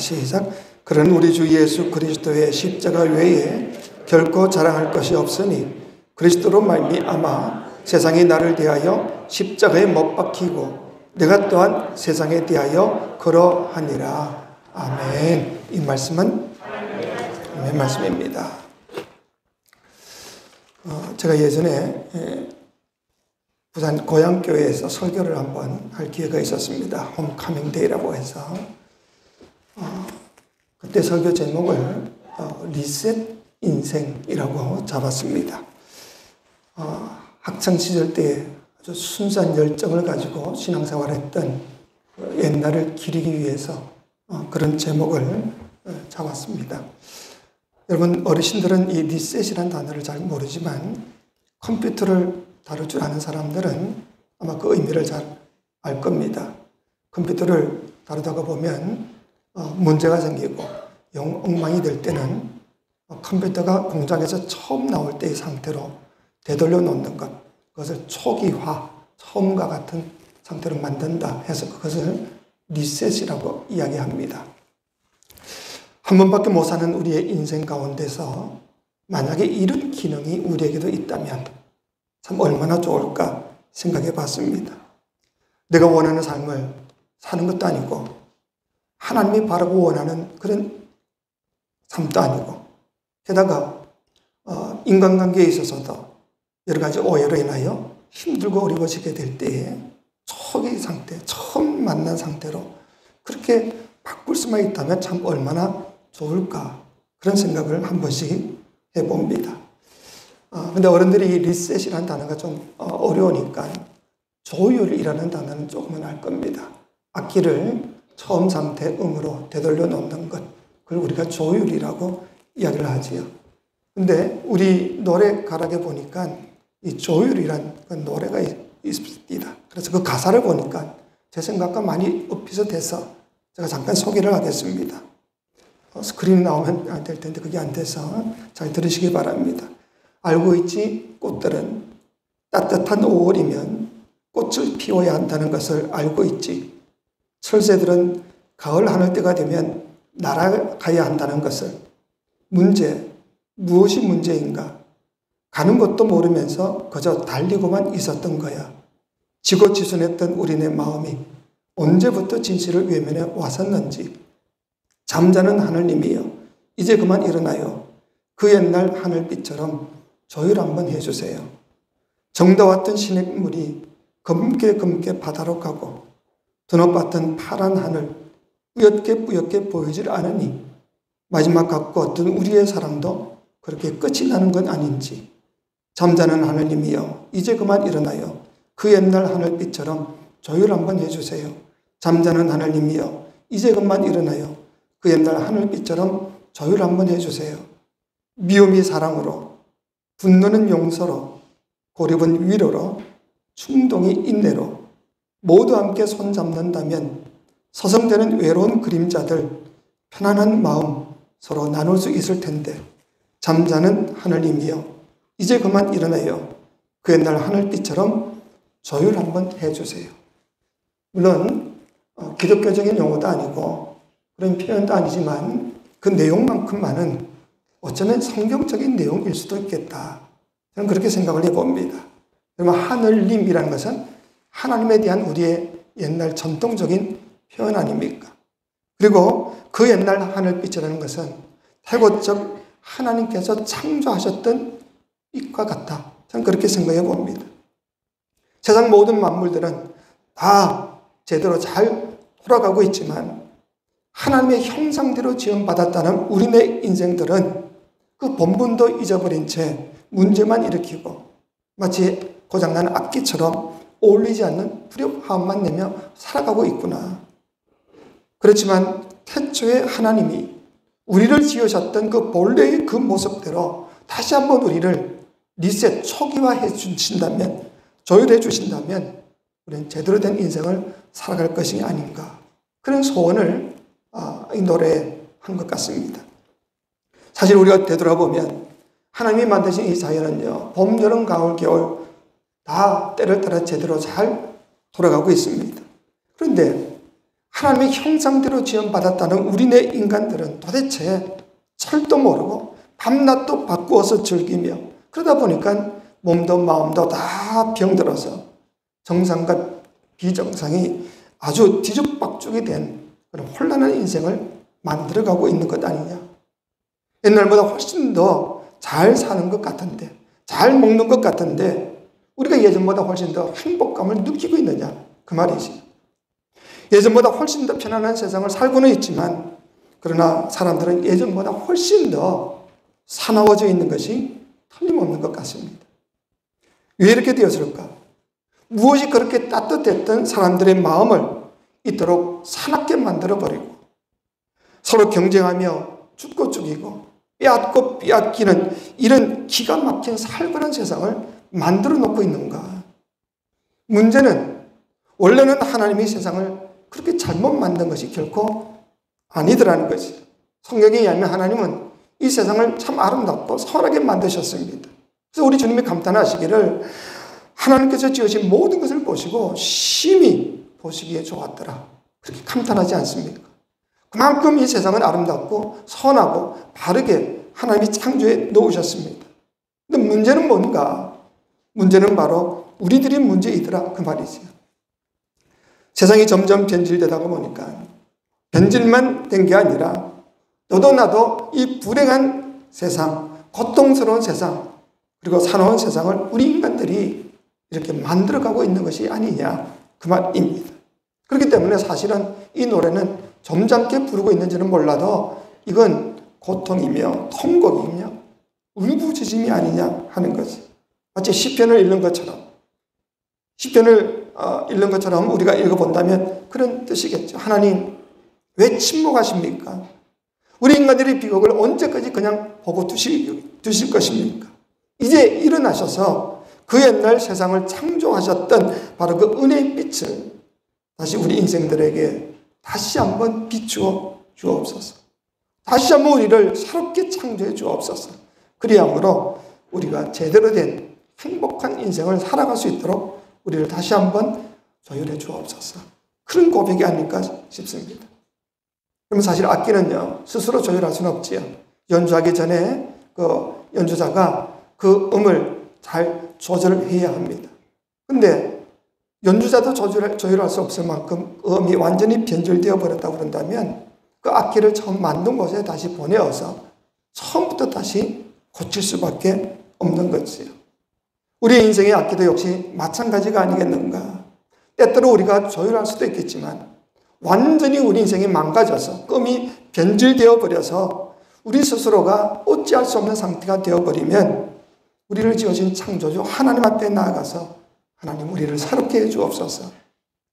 시작. 그런 우리 주 예수 그리스도의 십자가 외에 결코 자랑할 것이 없으니 그리스도로 말미암아 세상이 나를 대하여 십자가에 못 박히고 내가 또한 세상에 대하여 그러하니라. 아멘. 이 말씀은 아멘 말씀입니다. 제가 예전에 부산 고향교회에서 설교를 한번 할 기회가 있었습니다. 홈카밍 데이라고 해서 그때 설교 제목을 리셋 인생이라고 잡았습니다. 학창시절 때 아주 순수한 열정을 가지고 신앙생활했던 옛날을 기리기 위해서 그런 제목을 잡았습니다. 여러분 어르신들은 이 리셋이라는 단어를 잘 모르지만 컴퓨터를 다룰 줄 아는 사람들은 아마 그 의미를 잘 알 겁니다. 컴퓨터를 다루다가 보면 문제가 생기고 영 엉망이 될 때는 컴퓨터가 공장에서 처음 나올 때의 상태로 되돌려 놓는 것, 그것을 초기화, 처음과 같은 상태로 만든다 해서 그것을 리셋이라고 이야기합니다. 한 번밖에 못 사는 우리의 인생 가운데서 만약에 이런 기능이 우리에게도 있다면 참 얼마나 좋을까 생각해 봤습니다. 내가 원하는 삶을 사는 것도 아니고 하나님이 바라고 원하는 그런 삶도 아니고 게다가 인간관계에 있어서도 여러 가지 오해로 인하여 힘들고 어려워지게 될 때에 초기 상태, 처음 만난 상태로 그렇게 바꿀 수만 있다면 참 얼마나 좋을까 그런 생각을 한 번씩 해봅니다. 근데 어른들이 리셋이라는 단어가 좀 어려우니까 조율이라는 단어는 조금은 알 겁니다. 악기를 처음 상태 음으로 되돌려 놓는 것, 그걸 우리가 조율이라고 이야기를 하지요. 근데 우리 노래 가락에 보니까 이 조율이란 그 노래가 있습니다. 그래서 그 가사를 보니까 제 생각과 많이 엇비슷해서 제가 잠깐 소개를 하겠습니다. 스크린이 나오면 될 텐데 그게 안 돼서 잘 들으시기 바랍니다. 알고 있지 꽃들은 따뜻한 5월이면 꽃을 피워야 한다는 것을 알고 있지. 철새들은 가을 하늘 때가 되면 날아가야 한다는 것을. 문제, 무엇이 문제인가? 가는 것도 모르면서 그저 달리고만 있었던 거야. 지고지순했던 우리네 마음이 언제부터 진실을 외면해 왔었는지. 잠자는 하늘님이여 이제 그만 일어나요. 그 옛날 하늘빛처럼 조율 한번 해주세요. 정다웠던 시냇물이 검게 바다로 가고 드높았던 파란 하늘 뿌옇게 보이질 않으니 마지막 같고 어떤 우리의 사랑도 그렇게 끝이 나는 건 아닌지. 잠자는 하늘님이여 이제 그만 일어나요. 그 옛날 하늘빛처럼 조율 한번 해주세요. 잠자는 하늘님이여 이제 그만 일어나요. 그 옛날 하늘빛처럼 조율 한번 해주세요. 미움이 사랑으로, 분노는 용서로, 고립은 위로로, 충동이 인내로 모두 함께 손잡는다면 서성대는 외로운 그림자들 편안한 마음 서로 나눌 수 있을 텐데. 잠자는 하늘님이여 이제 그만 일어나요. 그 옛날 하늘빛처럼 조율 한번 해주세요. 물론 기독교적인 용어도 아니고 그런 표현도 아니지만 그 내용만큼만은 어쩌면 성경적인 내용일 수도 있겠다. 저는 그렇게 생각을 해봅니다. 그러면 하늘님이라는 것은 하나님에 대한 우리의 옛날 전통적인 표현 아닙니까? 그리고 그 옛날 하늘빛이라는 것은 태고적 하나님께서 창조하셨던 빛과 같다. 저는 그렇게 생각해 봅니다. 세상 모든 만물들은 다 제대로 잘 돌아가고 있지만 하나님의 형상대로 지음받았다는 우리네 인생들은 그 본분도 잊어버린 채 문제만 일으키고 마치 고장난 악기처럼 어울리지 않는 불협화음만 내며 살아가고 있구나. 그렇지만 태초에 하나님이 우리를 지으셨던 그 본래의 그 모습대로 다시 한번 우리를 리셋, 초기화해 주신다면, 조율해 주신다면 우리는 제대로 된 인생을 살아갈 것이 아닌가. 그런 소원을 이 노래에 한 것 같습니다. 사실 우리가 되돌아보면 하나님이 만드신 이 자연은요, 봄, 여름, 가을, 겨울 다 때를 따라 제대로 잘 돌아가고 있습니다. 그런데 하나님의 형상대로 지음받았다는 우리네 인간들은 도대체 철도 모르고 밤낮도 바꾸어서 즐기며 그러다 보니까 몸도 마음도 다 병들어서 정상과 비정상이 아주 뒤죽박죽이 된 그런 혼란한 인생을 만들어가고 있는 것 아니냐. 옛날보다 훨씬 더 잘 사는 것 같은데, 잘 먹는 것 같은데 우리가 예전보다 훨씬 더 행복감을 느끼고 있느냐 그 말이지. 예전보다 훨씬 더 편안한 세상을 살고는 있지만 그러나 사람들은 예전보다 훨씬 더 사나워져 있는 것이 틀림없는 것 같습니다. 왜 이렇게 되었을까? 무엇이 그렇게 따뜻했던 사람들의 마음을 이토록 사납게 만들어버리고 서로 경쟁하며 죽고 죽이고 빼앗고 빼앗기는 이런 기가 막힌 살벌한 세상을 만들어 놓고 있는가? 문제는 원래는 하나님이 세상을 그렇게 잘못 만든 것이 결코 아니더라는 것이. 성경에 의하면 하나님은 이 세상을 참 아름답고 선하게 만드셨습니다. 그래서 우리 주님이 감탄하시기를 하나님께서 지으신 모든 것을 보시고 심히 보시기에 좋았더라. 그렇게 감탄하지 않습니까? 그만큼 이 세상은 아름답고 선하고 바르게 하나님이 창조해 놓으셨습니다. 근데 문제는 뭔가? 문제는 바로 우리들이 문제이더라 그 말이지요. 세상이 점점 변질되다가 보니까 변질만 된 게 아니라 너도 나도 이 불행한 세상, 고통스러운 세상, 그리고 사나운 세상을 우리 인간들이 이렇게 만들어가고 있는 것이 아니냐 그 말입니다. 그렇기 때문에 사실은 이 노래는 점잖게 부르고 있는지는 몰라도 이건 고통이며 통곡이며 울부짖음이 아니냐 하는 거지. 마치 시편을 읽는 것처럼 시편을 읽는 것처럼 우리가 읽어본다면 그런 뜻이겠죠. 하나님 왜 침묵하십니까? 우리 인간들의 비극을 언제까지 그냥 보고 두실 것입니까? 이제 일어나셔서 그 옛날 세상을 창조하셨던 바로 그 은혜의 빛을 다시 우리 인생들에게 다시 한번 비추어 주옵소서. 다시 한번 우리를 새롭게 창조해 주옵소서. 그리함으로 우리가 제대로 된 행복한 인생을 살아갈 수 있도록 우리를 다시 한번 조율해 주옵소서. 그런 고백이 아닐까 싶습니다. 그럼 사실 악기는요, 스스로 조율할 수는 없지요. 연주하기 전에 그 연주자가 그 음을 잘 조절해야 합니다. 근데 연주자도 조율할 수 없을 만큼 음이 완전히 변질되어 버렸다고 그런다면 그 악기를 처음 만든 곳에 다시 보내어서 처음부터 다시 고칠 수밖에 없는 거지요. 우리 인생의 악기도 역시 마찬가지가 아니겠는가. 때때로 우리가 조율할 수도 있겠지만 완전히 우리 인생이 망가져서 끔이 변질되어 버려서 우리 스스로가 어찌할 수 없는 상태가 되어버리면 우리를 지어진 창조주 하나님 앞에 나아가서 하나님 우리를 새롭게 해 주옵소서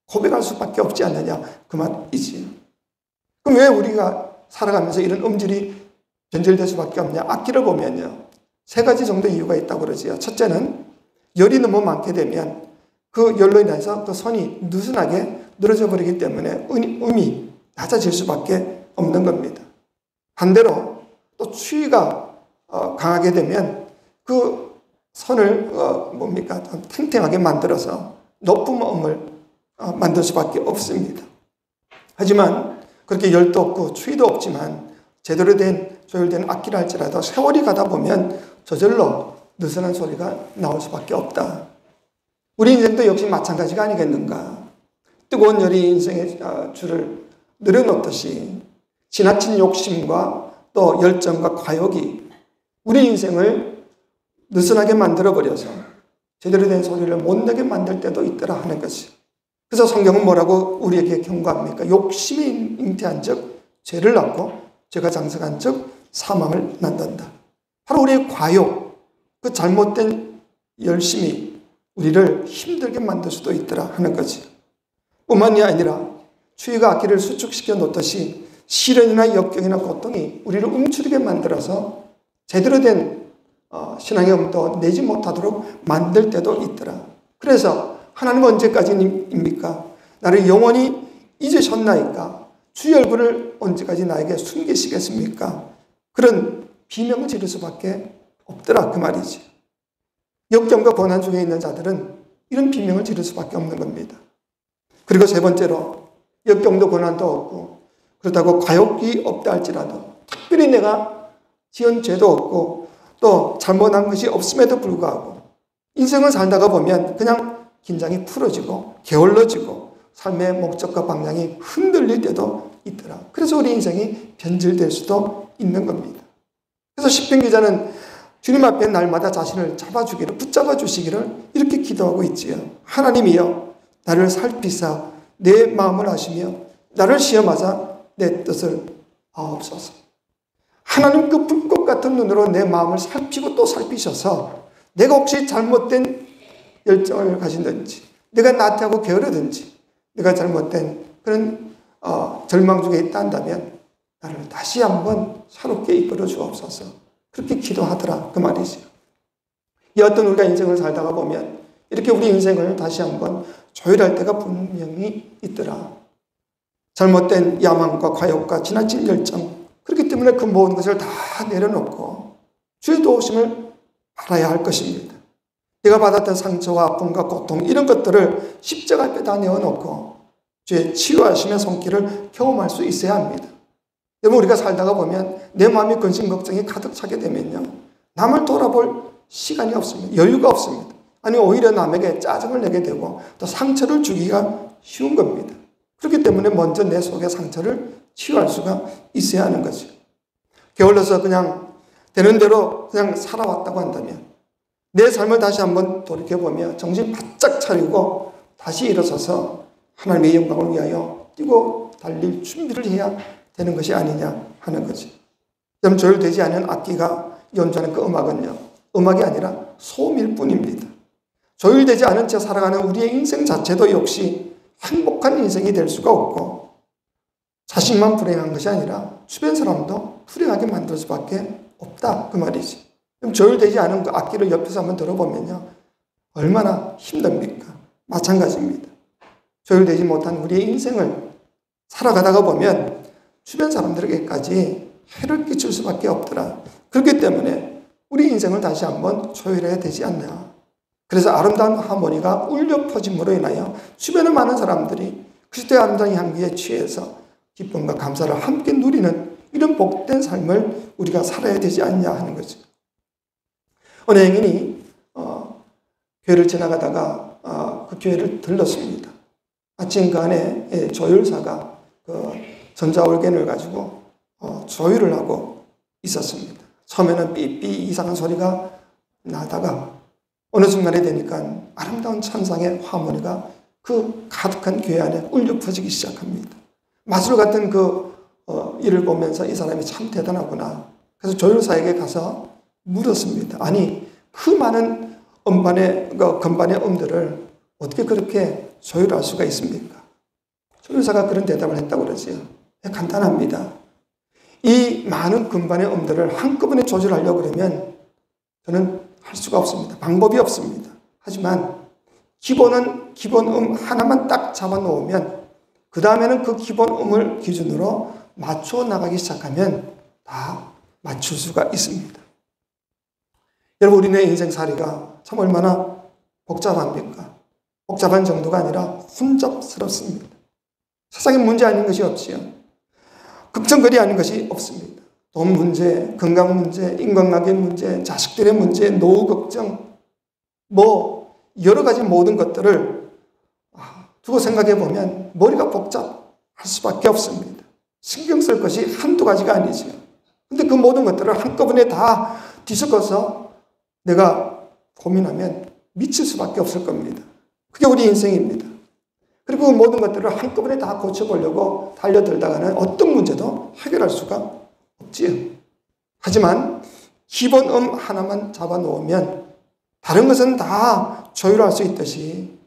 고백할 수밖에 없지 않느냐 그 말이지. 그럼 왜 우리가 살아가면서 이런 음질이 변질될 수밖에 없냐? 악기를 보면요 3가지 정도 이유가 있다고 그러지요. 첫째는 열이 너무 많게 되면 그 열로 인해서 그 손이 느슨하게 늘어져 버리기 때문에 음이 낮아질 수밖에 없는 겁니다. 반대로 또 추위가 강하게 되면 그 선을 좀 탱탱하게 만들어서 높은 음을 만들 수밖에 없습니다. 하지만 그렇게 열도 없고 추위도 없지만 제대로 된 조율된 악기를 할지라도 세월이 가다 보면 저절로 느슨한 소리가 나올 수밖에 없다. 우리 인생도 역시 마찬가지가 아니겠는가. 뜨거운 열이 인생의 줄을 늘어놓듯이 지나친 욕심과 또 열정과 과욕이 우리 인생을 느슨하게 만들어버려서 제대로 된 소리를 못 내게 만들 때도 있더라 하는 것이. 그래서 성경은 뭐라고 우리에게 경고합니까? 욕심이 잉태한 즉 죄를 낳고 죄가 장성한 즉 사망을 낳는다. 바로 우리의 과욕, 그 잘못된 열심이 우리를 힘들게 만들 수도 있더라 하는 거지. 뿐만이 아니라 추위가 악기를 수축시켜 놓듯이 시련이나 역경이나 고통이 우리를 움츠리게 만들어서 제대로 된 신앙의 음도 내지 못하도록 만들 때도 있더라. 그래서 하나님은 언제까지입니까? 나를 영원히 잊으셨나이까? 주의 얼굴을 언제까지 나에게 숨기시겠습니까? 그런 비명을 지를 수밖에 없더라 그 말이지. 역경과 고난 중에 있는 자들은 이런 비명을 지를 수밖에 없는 겁니다. 그리고 세 번째로 역경도 고난도 없고 그렇다고 과욕이 없다 할지라도 특별히 내가 지은 죄도 없고 또 잘못한 것이 없음에도 불구하고 인생을 살다가 보면 그냥 긴장이 풀어지고 게을러지고 삶의 목적과 방향이 흔들릴 때도 있더라. 그래서 우리 인생이 변질될 수도 있는 겁니다. 그래서 시편 기자는 주님 앞에 날마다 자신을 잡아주기를, 붙잡아 주시기를 이렇게 기도하고 있지요. 하나님이여 나를 살피사 내 마음을 아시며 나를 시험하사 내 뜻을 아옵소서. 하나님 그 불꽃 같은 눈으로 내 마음을 살피고 또 살피셔서 내가 혹시 잘못된 열정을 가진든지 내가 나태하고 게으르든지 내가 잘못된 그런 절망 중에 있다 한다면 나를 다시 한번 새롭게 이끌어 주옵소서. 그렇게 기도하더라 그 말이죠. 여하튼 우리가 인생을 살다가 보면 이렇게 우리 인생을 다시 한번 조율할 때가 분명히 있더라. 잘못된 야망과 과욕과 지나친 열정, 그렇기 때문에 그 모든 것을 다 내려놓고 주의 도우심을 바라야 할 것입니다. 내가 받았던 상처와 아픔과 고통 이런 것들을 십자가 앞에 다 내어놓고 주의 치유하심의 손길을 경험할 수 있어야 합니다. 여러분 우리가 살다가 보면 내 마음이 근심 걱정이 가득 차게 되면요 남을 돌아볼 시간이 없습니다. 여유가 없습니다. 아니 오히려 남에게 짜증을 내게 되고 또 상처를 주기가 쉬운 겁니다. 그렇기 때문에 먼저 내 속의 상처를 치유할 수가 있어야 하는 거죠. 게을러서 그냥 되는 대로 그냥 살아왔다고 한다면 내 삶을 다시 한번 돌이켜보며 정신 바짝 차리고 다시 일어서서 하나님의 영광을 위하여 뛰고 달릴 준비를 해야 되는 것이 아니냐 하는 거지. 그럼 조율되지 않은 악기가 연주하는 그 음악은요 음악이 아니라 소음일 뿐입니다. 조율되지 않은 채 살아가는 우리의 인생 자체도 역시 행복한 인생이 될 수가 없고 자신만 불행한 것이 아니라 주변 사람도 불행하게 만들 수밖에 없다 그 말이지. 그럼 조율되지 않은 그 악기를 옆에서 한번 들어보면요 얼마나 힘듭니까? 마찬가지입니다. 조율되지 못한 우리의 인생을 살아가다가 보면 주변 사람들에게까지 해를 끼칠 수밖에 없더라. 그렇기 때문에 우리 인생을 다시 한번 조율해야 되지 않나. 그래서 아름다운 하모니가 울려 퍼짐으로 인하여 주변의 많은 사람들이 그리스도의 아름다운 향기에 취해서 기쁨과 감사를 함께 누리는 이런 복된 삶을 우리가 살아야 되지 않냐 하는 거죠. 어느 행인이 교회를 지나가다가 그 교회를 들렀습니다. 마침 그 안에 조율사가 그 전자올겐을 가지고 조율을 하고 있었습니다. 처음에는 삐삐 이상한 소리가 나다가 어느 순간에 되니까 아름다운 천상의 하모니가 그 가득한 교회 안에 울려 퍼지기 시작합니다. 마술 같은 그 일을 보면서 이 사람이 참 대단하구나. 그래서 조율사에게 가서 물었습니다. 아니 그 많은 건반의 음들을 어떻게 그렇게 조율할 수가 있습니까? 조율사가 그런 대답을 했다고 그러지요. 간단합니다. 이 많은 건반의 음들을 한꺼번에 조절하려고 그러면 저는 할 수가 없습니다. 방법이 없습니다. 하지만 기본은 기본 하나만 딱 잡아놓으면 그 다음에는 그 기본 음을 기준으로 맞춰 나가기 시작하면 다 맞출 수가 있습니다. 여러분 우리네 인생살이가 참 얼마나 복잡합니까? 복잡한 정도가 아니라 혼잡스럽습니다. 세상에 문제 아닌 것이 없지요. 걱정거리 아닌 것이 없습니다. 돈 문제, 건강 문제, 인간관계 문제, 자식들의 문제, 노후 걱정 뭐 여러 가지 모든 것들을 두고 생각해 보면 머리가 복잡할 수밖에 없습니다. 신경 쓸 것이 한두 가지가 아니죠. 근데 그 모든 것들을 한꺼번에 다 뒤섞어서 내가 고민하면 미칠 수밖에 없을 겁니다. 그게 우리 인생입니다. 그리고 그 모든 것들을 한꺼번에 다 고쳐보려고 달려들다가는 어떤 문제도 해결할 수가 없지요. 하지만 기본 하나만 잡아놓으면 다른 것은 다 조율할 수 있듯이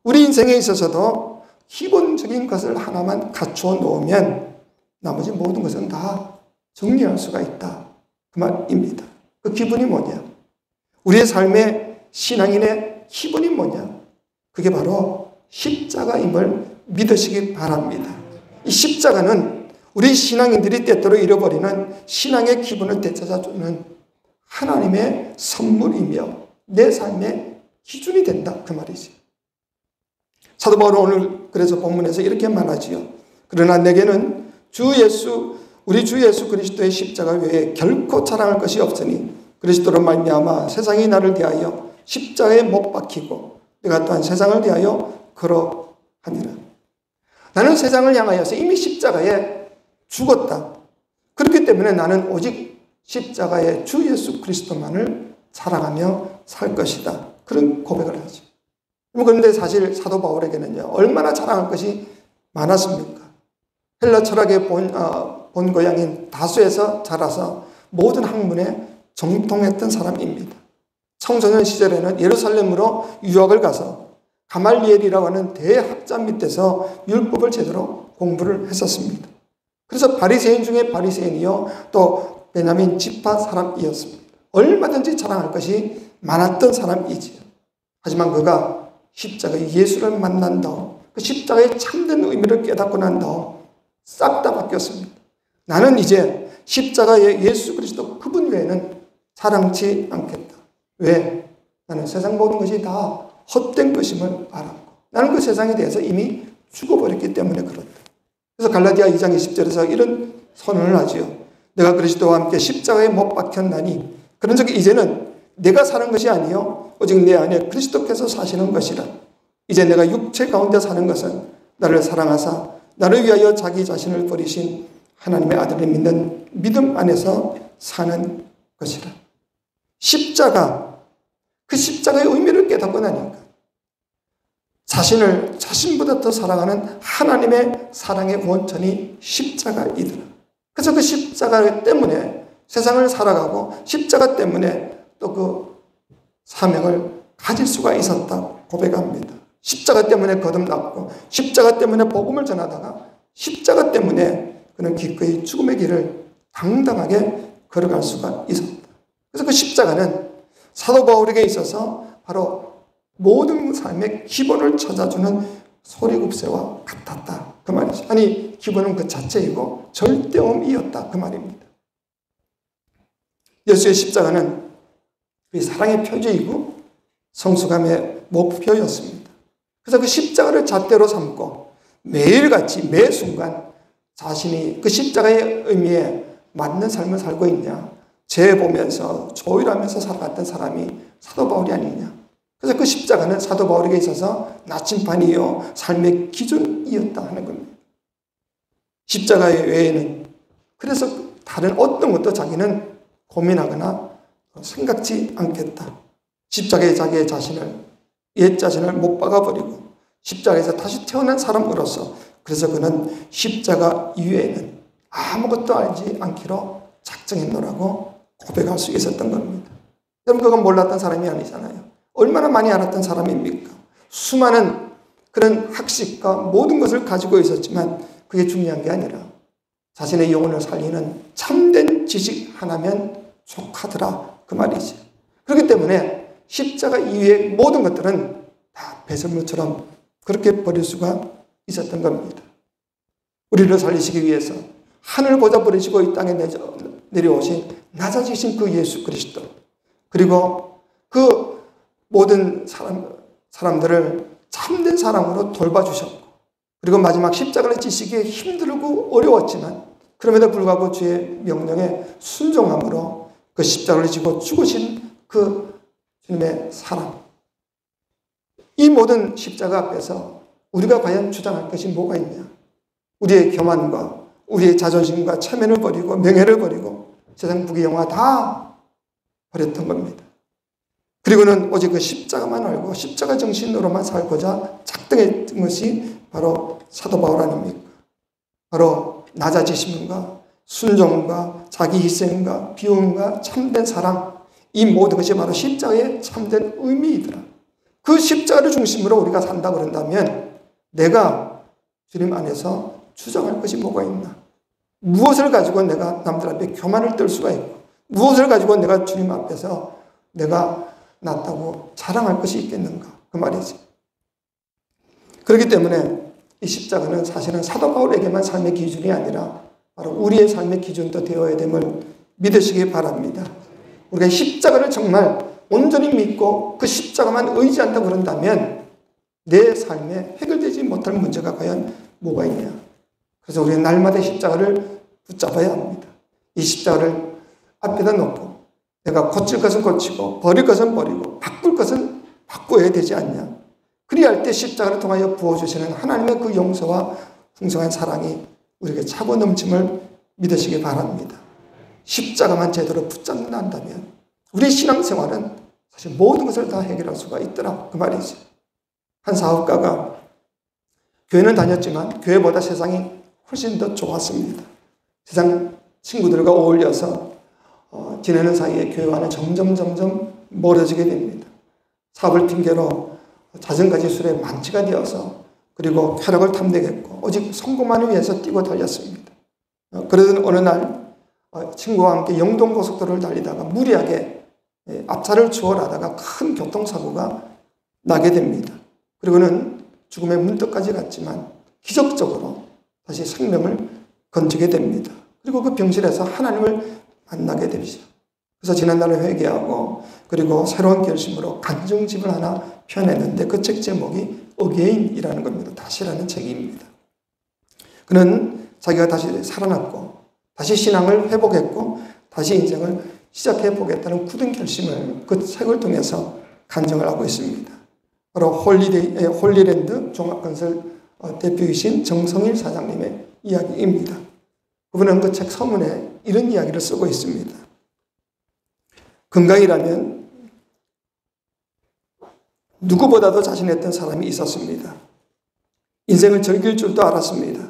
우리 인생에 있어서도 기본적인 것을 하나만 갖추어 놓으면 나머지 모든 것은 다 정리할 수가 있다. 그 말입니다. 그 기본이 뭐냐? 우리의 삶의 신앙인의 기본이 뭐냐? 그게 바로 십자가임을 믿으시기 바랍니다. 이 십자가는 우리 신앙인들이 때때로 잃어버리는 신앙의 기본을 되찾아주는 하나님의 선물이며 내 삶의 기준이 된다. 그 말이지. 사도 바울은 오늘 그래서 본문에서 이렇게 말하지요. 그러나 내게는 우리 주 예수 그리스도의 십자가 외에 결코 자랑할 것이 없으니 그리스도로 말미암아 세상이 나를 대하여 십자가에 못 박히고 내가 또한 세상을 대하여 그러하니라. 나는 세상을 향하여서 이미 십자가에 죽었다. 그렇기 때문에 나는 오직 십자가의 주 예수 그리스도만을 사랑하며 살 것이다. 그런 고백을 하죠. 그런데 사실 사도 바울에게는요, 얼마나 자랑할 것이 많았습니까? 헬라 철학의 본 고향인 다수에서 자라서 모든 학문에 정통했던 사람입니다. 청소년 시절에는 예루살렘으로 유학을 가서 가말리엘이라고 하는 대학자 밑에서 율법을 제대로 공부를 했었습니다. 그래서 바리새인 중에 바리새인이요, 또 베냐민 지파 사람이었습니다. 얼마든지 자랑할 것이 많았던 사람이지요. 하지만 그가 십자가의 예수를 만난 다음, 그 십자가의 참된 의미를 깨닫고 난 다음 싹 다 바뀌었습니다. 나는 이제 십자가의 예수 그리스도 그분 외에는 자랑치 않겠다. 왜? 나는 세상 모든 것이 다 헛된 것임을 알았고 나는 그 세상에 대해서 이미 죽어버렸기 때문에 그렇다. 그래서 갈라디아 2장 20절에서 이런 선언을 하지요. 내가 그리스도와 함께 십자가에 못 박혔나니 그런 적이 이제는 내가 사는 것이 아니요 오직 내 안에 그리스도께서 사시는 것이라. 이제 내가 육체 가운데 사는 것은 나를 사랑하사 나를 위하여 자기 자신을 버리신 하나님의 아들을 믿는 믿음 안에서 사는 것이라. 그 십자가의 의미를 깨닫고 나니까 자신보다 더 사랑하는 하나님의 사랑의 원천이 십자가이더라. 그래서 그 십자가 때문에 세상을 살아가고 십자가 때문에 또 그 사명을 가질 수가 있었다 고백합니다. 십자가 때문에 거듭났고 십자가 때문에 복음을 전하다가 십자가 때문에 그는 기꺼이 죽음의 길을 당당하게 걸어갈 수가 있었다. 그래서 그 십자가는 사도 바울에게 있어서 바로 모든 삶의 기본을 찾아주는 소리굽새와 같았다. 그 말이죠. 아니 기본은 그 자체이고 절대음이었다. 그 말입니다. 예수의 십자가는 그 사랑의 표지이고 성숙함의 목표였습니다. 그래서 그 십자가를 잣대로 삼고 매일같이 매 순간 자신이 그 십자가의 의미에 맞는 삶을 살고 있냐, 죄 보면서 조율하면서 살아갔던 사람이 사도 바울이 아니냐. 그래서 그 십자가는 사도 바울에게 있어서 나침반이요 삶의 기준이었다 하는 겁니다. 십자가 외에는 그래서 다른 어떤 것도 자기는 고민하거나 생각지 않겠다. 십자가에 자기의 옛 자신을 못 박아버리고 십자가에서 다시 태어난 사람으로서 그래서 그는 십자가 이외에는 아무것도 알지 않기로 작정했노라고 고백할 수 있었던 겁니다. 여러분 그건 몰랐던 사람이 아니잖아요. 얼마나 많이 알았던 사람입니까? 수많은 그런 학식과 모든 것을 가지고 있었지만 그게 중요한 게 아니라 자신의 영혼을 살리는 참된 지식 하나면 족하더라 그 말이지. 그렇기 때문에 십자가 이외의 모든 것들은 다 배설물처럼 그렇게 버릴 수가 있었던 겁니다. 우리를 살리시기 위해서 하늘 보좌 버리시고 이 땅에 내려오신 낮아지신 그 예수 그리스도, 그리고 그 모든 사람들을 참된 사랑으로 돌봐주셨고, 그리고 마지막 십자가를 지시기에 힘들고 어려웠지만 그럼에도 불구하고 주의 명령에 순종함으로 그 십자가를 지고 죽으신 그 주님의 사랑, 이 모든 십자가 앞에서 우리가 과연 주장할 것이 뭐가 있냐. 우리의 교만과 우리의 자존심과 체면을 버리고 명예를 버리고 세상 부귀영화 다 버렸던 겁니다. 그리고는 오직 그 십자가만 알고 십자가 정신으로만 살고자 작정했던 것이 바로 사도 바울 아닙니까? 바로 낮아지심과 순종과 자기 희생과 비움과 참된 사랑, 이 모든 것이 바로 십자가의 참된 의미이더라. 그 십자가를 중심으로 우리가 산다 그런다면 내가 주님 안에서 주장할 것이 뭐가 있나? 무엇을 가지고 내가 남들 앞에 교만을 떨 수가 있고 무엇을 가지고 내가 주님 앞에서 내가 낫다고 자랑할 것이 있겠는가? 그 말이지. 그렇기 때문에 이 십자가는 사실은 사도 바울에게만 삶의 기준이 아니라 바로 우리의 삶의 기준도 되어야 됨을 믿으시기 바랍니다. 우리가 십자가를 정말 온전히 믿고 그 십자가만 의지한다 그런다면 내 삶에 해결되지 못할 문제가 과연 뭐가 있냐? 그래서 우리는 날마다 십자가를 붙잡아야 합니다. 이 십자가를 앞에다 놓고 내가 고칠 것은 고치고 버릴 것은 버리고 바꿀 것은 바꿔야 되지 않냐. 그리할 때 십자가를 통하여 부어주시는 하나님의 그 용서와 풍성한 사랑이 우리에게 차고 넘침을 믿으시기 바랍니다. 십자가만 제대로 붙잡는다면 우리 신앙생활은 사실 모든 것을 다 해결할 수가 있더라 그 말이죠. 한 사업가가 교회는 다녔지만 교회보다 세상이 훨씬 더 좋았습니다. 세상 친구들과 어울려서 지내는 사이에 교회와는 점점 멀어지게 됩니다. 사업을 핑계로 자전거 지술에 만취가 되어서 그리고 쾌락을 탐내겠고 오직 성공만을 위해서 뛰고 달렸습니다. 그러던 어느 날 친구와 함께 영동고속도로를 달리다가 무리하게 앞차를 추월하다가 큰 교통사고가 나게 됩니다. 그리고는 죽음의 문턱까지 갔지만 기적적으로 다시 생명을 건지게 됩니다. 그리고 그 병실에서 하나님을 만나게 됩니다. 그래서 지난날에 회개하고 그리고 새로운 결심으로 간증집을 하나 펴냈는데 그 책 제목이 어게인이라는 겁니다. 다시라는 책입니다. 그는 자기가 다시 살아났고 다시 신앙을 회복했고 다시 인생을 시작해 보겠다는 굳은 결심을 그 책을 통해서 간증을 하고 있습니다. 바로 홀리랜드 종합건설 대표이신 정성일 사장님의 이야기입니다. 그분은 그 책 서문에 이런 이야기를 쓰고 있습니다. 건강이라면 누구보다도 자신했던 사람이 있었습니다. 인생을 즐길 줄도 알았습니다.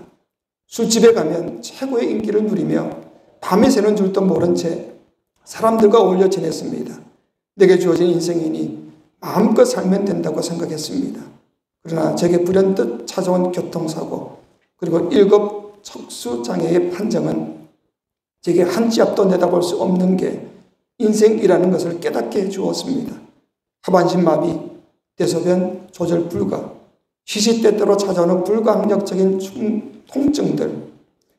술집에 가면 최고의 인기를 누리며 밤에 새는 줄도 모른 채 사람들과 어울려 지냈습니다. 내게 주어진 인생이니 마음껏 살면 된다고 생각했습니다. 그러나 제게 불현듯 찾아온 교통사고 그리고 7 척수장애의 판정은 제게 한 치 앞도 내다볼 수 없는 게 인생이라는 것을 깨닫게 해주었습니다. 하반신 마비, 대소변 조절 불가, 시시때때로 찾아오는 불가항력적인 통증들,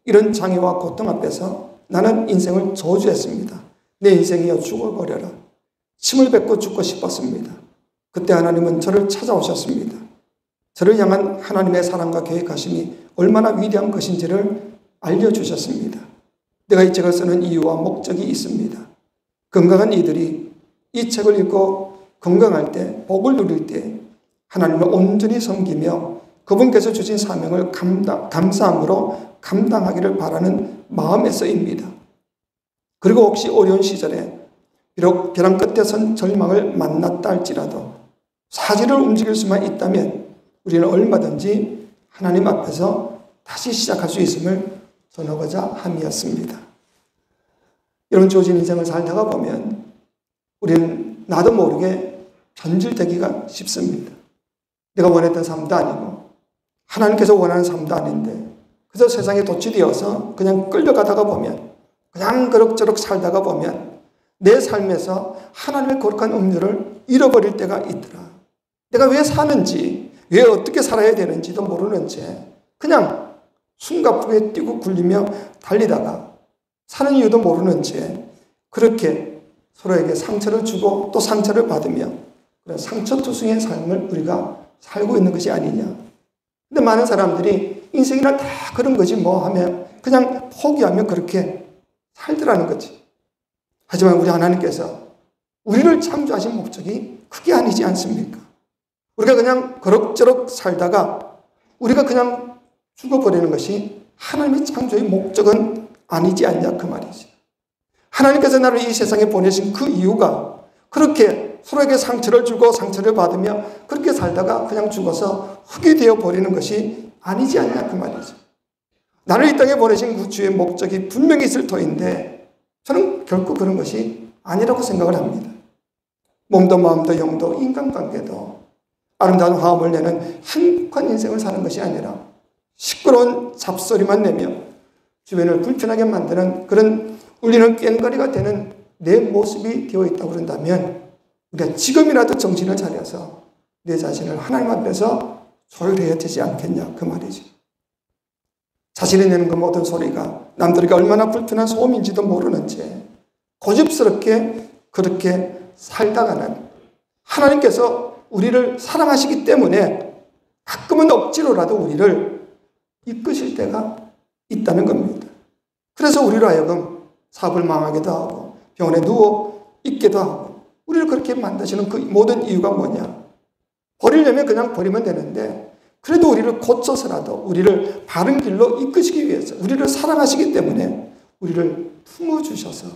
이런 장애와 고통 앞에서 나는 인생을 저주했습니다. 내 인생이여 죽어버려라. 침을 뱉고 죽고 싶었습니다. 그때 하나님은 저를 찾아오셨습니다. 저를 향한 하나님의 사랑과 계획하심이 얼마나 위대한 것인지를 알려주셨습니다. 내가 이 책을 쓰는 이유와 목적이 있습니다. 건강한 이들이 이 책을 읽고 건강할 때, 복을 누릴 때 하나님을 온전히 섬기며 그분께서 주신 사명을 감사함으로 감당하기를 바라는 마음에서입니다. 그리고 혹시 어려운 시절에 비록 벼랑 끝에 선 절망을 만났다 할지라도 사지를 움직일 수만 있다면 우리는 얼마든지 하나님 앞에서 다시 시작할 수 있음을 전하고자 함이었습니다. 이런 주어진 인생을 살다가 보면 우리는 나도 모르게 변질되기가 쉽습니다. 내가 원했던 삶도 아니고 하나님께서 원하는 삶도 아닌데 그저 세상에 도취되어서 그냥 끌려가다가 보면 그냥 그럭저럭 살다가 보면 내 삶에서 하나님의 거룩한 음료를 잃어버릴 때가 있더라. 내가 왜 사는지 왜 어떻게 살아야 되는지도 모르는 채 그냥 숨가쁘게 뛰고 굴리며 달리다가 사는 이유도 모르는 채 그렇게 서로에게 상처를 주고 또 상처를 받으며 그런 상처투성이의 삶을 우리가 살고 있는 것이 아니냐. 근데 많은 사람들이 인생이란 다 그런 거지 뭐 하면 그냥 포기하며 그렇게 살더라는 거지. 하지만 우리 하나님께서 우리를 창조하신 목적이 그게 아니지 않습니까? 우리가 그냥 그럭저럭 살다가 우리가 그냥 죽어버리는 것이 하나님의 창조의 목적은 아니지 않냐 그 말이지. 하나님께서 나를 이 세상에 보내신 그 이유가 그렇게 서로에게 상처를 주고 상처를 받으며 그렇게 살다가 그냥 죽어서 흙이 되어 버리는 것이 아니지 않냐 그 말이죠. 나를 이 땅에 보내신 그 주의 목적이 분명히 있을 터인데 저는 결코 그런 것이 아니라고 생각을 합니다. 몸도 마음도 영도 인간관계도 아름다운 화음을 내는 행복한 인생을 사는 것이 아니라 시끄러운 잡소리만 내며 주변을 불편하게 만드는 그런 울리는 꽹과리가 되는 내 모습이 되어 있다고 그런다면 우리가 지금이라도 정신을 차려서 내 자신을 하나님 앞에서 조율해야 되지 않겠냐 그 말이지. 자신이 내는 그 모든 소리가 남들에게 얼마나 불편한 소음인지도 모르는 채 고집스럽게 그렇게 살다가는 하나님께서 우리를 사랑하시기 때문에 가끔은 억지로라도 우리를 이끄실 때가 있다는 겁니다. 그래서 우리로 하여금 사업을 망하기도 하고 병원에 누워 있기도 하고 우리를 그렇게 만드시는 그 모든 이유가 뭐냐? 버리려면 그냥 버리면 되는데 그래도 우리를 고쳐서라도 우리를 바른 길로 이끄시기 위해서 우리를 사랑하시기 때문에 우리를 품어주셔서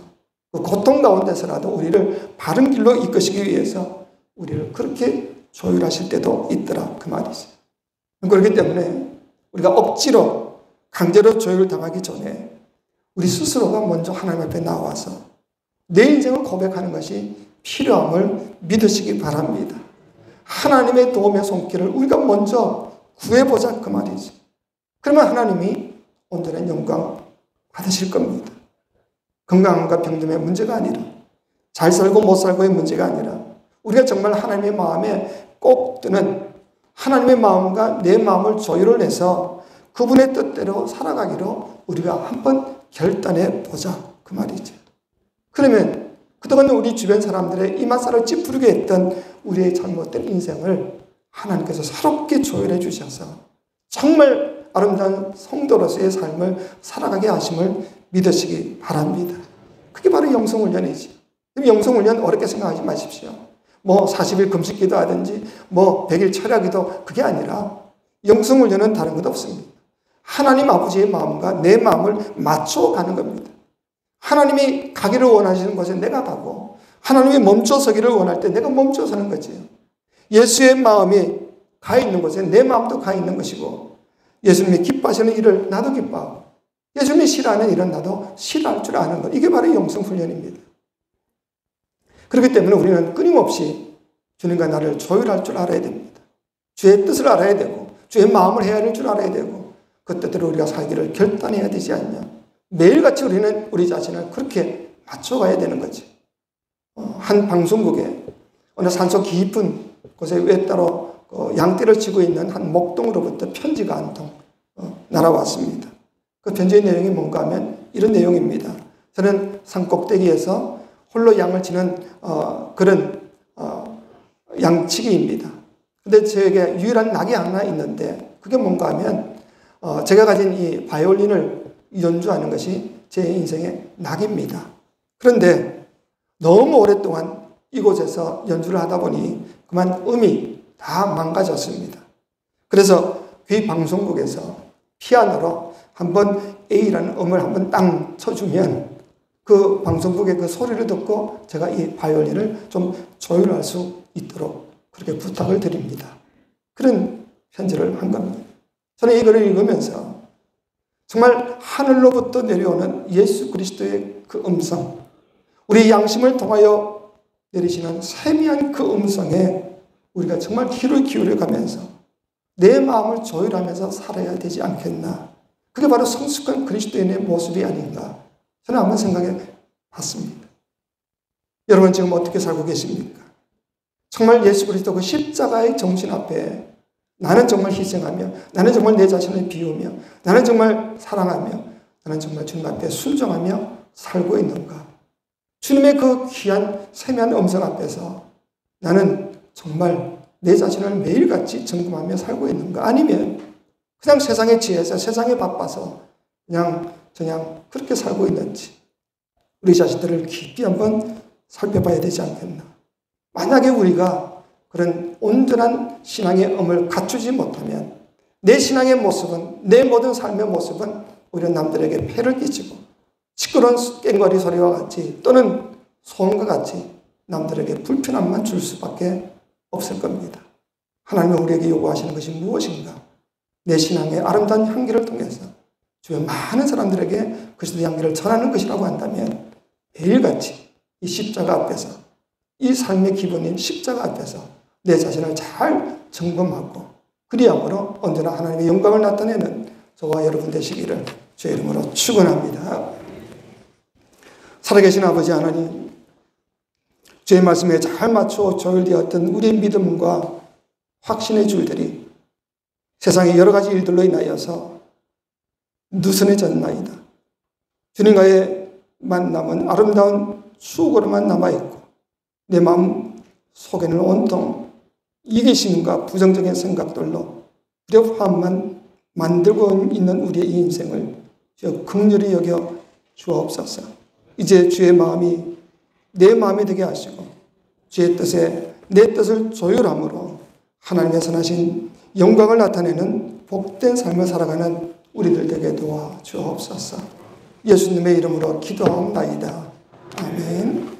그 고통 가운데서라도 우리를 바른 길로 이끄시기 위해서 우리를 그렇게 조율하실 때도 있더라 그 말이죠. 그렇기 때문에 우리가 억지로 강제로 조율당하기 전에 우리 스스로가 먼저 하나님 앞에 나와서 내 인생을 고백하는 것이 필요함을 믿으시기 바랍니다. 하나님의 도움의 손길을 우리가 먼저 구해보자 그 말이죠. 그러면 하나님이 온전한 영광 받으실 겁니다. 건강과 병듦의 문제가 아니라 잘 살고 못 살고의 문제가 아니라 우리가 정말 하나님의 마음에 꼭 드는 하나님의 마음과 내 마음을 조율을 해서 그분의 뜻대로 살아가기로 우리가 한번 결단해 보자 그 말이죠. 그러면 그동안 우리 주변 사람들의 이맛살을 찌푸리게 했던 우리의 잘못된 인생을 하나님께서 새롭게 조율해 주셔서 정말 아름다운 성도로서의 삶을 살아가게 하심을 믿으시기 바랍니다. 그게 바로 영성훈련이지. 영성훈련 어렵게 생각하지 마십시오. 40일 금식기도 하든지 100일 철야기도 그게 아니라 영성훈련은 다른 것 없습니다. 하나님 아버지의 마음과 내 마음을 맞춰가는 겁니다. 하나님이 가기를 원하시는 곳에 내가 가고 하나님이 멈춰서기를 원할 때 내가 멈춰서는 거지요. 예수의 마음이 가 있는 곳에 내 마음도 가 있는 것이고 예수님이 기뻐하시는 일을 나도 기뻐하고 예수님이 싫어하는 일은 나도 싫어할 줄 아는 것. 이게 바로 영성훈련입니다. 그렇기 때문에 우리는 끊임없이 주님과 나를 조율할 줄 알아야 됩니다. 주의 뜻을 알아야 되고 주의 마음을 헤아릴 줄 알아야 되고 그 뜻대로 우리가 살기를 결단해야 되지 않냐. 매일같이 우리는 우리 자신을 그렇게 맞춰가야 되는 거지. 한 방송국에 어느 산속 깊은 곳에 외따로 양떼를 치고 있는 한 목동으로부터 편지가 한 통 날아왔습니다. 그 편지의 내용이 뭔가 하면 이런 내용입니다. 저는 산 꼭대기에서 홀로 양을 치는 그런 양치기입니다. 근데 저에게 유일한 낙이 하나 있는데 그게 뭔가 하면 제가 가진 이 바이올린을 연주하는 것이 제 인생의 낙입니다. 그런데 너무 오랫동안 이곳에서 연주를 하다 보니 그만 음이 다 망가졌습니다. 그래서 그 방송국에서 피아노로 한번 A라는 음을 한번 땅 쳐주면 그 방송국의 그 소리를 듣고 제가 이 바이올린을 좀 조율할 수 있도록 그렇게 부탁을 드립니다. 그런 편지를 한 겁니다. 저는 이거를 읽으면서 정말 하늘로부터 내려오는 예수 그리스도의 그 음성, 우리 양심을 통하여 내리시는 세미한 그 음성에 우리가 정말 귀를 기울여가면서 내 마음을 조율하면서 살아야 되지 않겠나. 그게 바로 성숙한 그리스도인의 모습이 아닌가. 저는 한번 생각해 봤습니다. 여러분 지금 어떻게 살고 계십니까? 정말 예수 그리스도 그 십자가의 정신 앞에 나는 정말 희생하며 나는 정말 내 자신을 비우며 나는 정말 사랑하며 나는 정말 주님 앞에 순종하며 살고 있는가? 주님의 그 귀한 세미한 음성 앞에서 나는 정말 내 자신을 매일같이 점검하며 살고 있는가? 아니면 그냥 세상의 지혜에서 세상에 바빠서 그냥 그렇게 살고 있는지 우리 자신들을 깊이 한번 살펴봐야 되지 않겠나. 만약에 우리가 그런 온전한 신앙의 음을 갖추지 못하면 내 신앙의 모습은 내 모든 삶의 모습은 오히려 남들에게 폐를 끼치고 시끄러운 꽹과리 소리와 같이 또는 소음과 같이 남들에게 불편함만 줄 수밖에 없을 겁니다. 하나님은 우리에게 요구하시는 것이 무엇인가? 내 신앙의 아름다운 향기를 통해서 주의 많은 사람들에게 그리스도의 향기를 전하는 것이라고 한다면 매일같이 이 십자가 앞에서 이 삶의 기본인 십자가 앞에서 내 자신을 잘 점검하고 그리함으로 언제나 하나님의 영광을 나타내는 저와 여러분 되시기를 주의 이름으로 축원합니다. 살아계신 아버지 하나님, 주의 말씀에 잘 맞춰 조율되었던 우리의 믿음과 확신의 줄들이 세상의 여러 가지 일들로 인하여서 느슨해졌나이다. 주님과의 만남은 아름다운 추억으로만 남아있고 내 마음 속에는 온통 이기심과 부정적인 생각들로 불협화음만 만들고 있는 우리의 인생을 주여 긍휼히 여겨 주옵소서. 이제 주의 마음이 내 마음이 되게 하시고 주의 뜻에 내 뜻을 조율함으로 하나님의 선하신 영광을 나타내는 복된 삶을 살아가는 우리들 되게 도와 주옵소서. 예수님의 이름으로 기도하옵나이다. 아멘.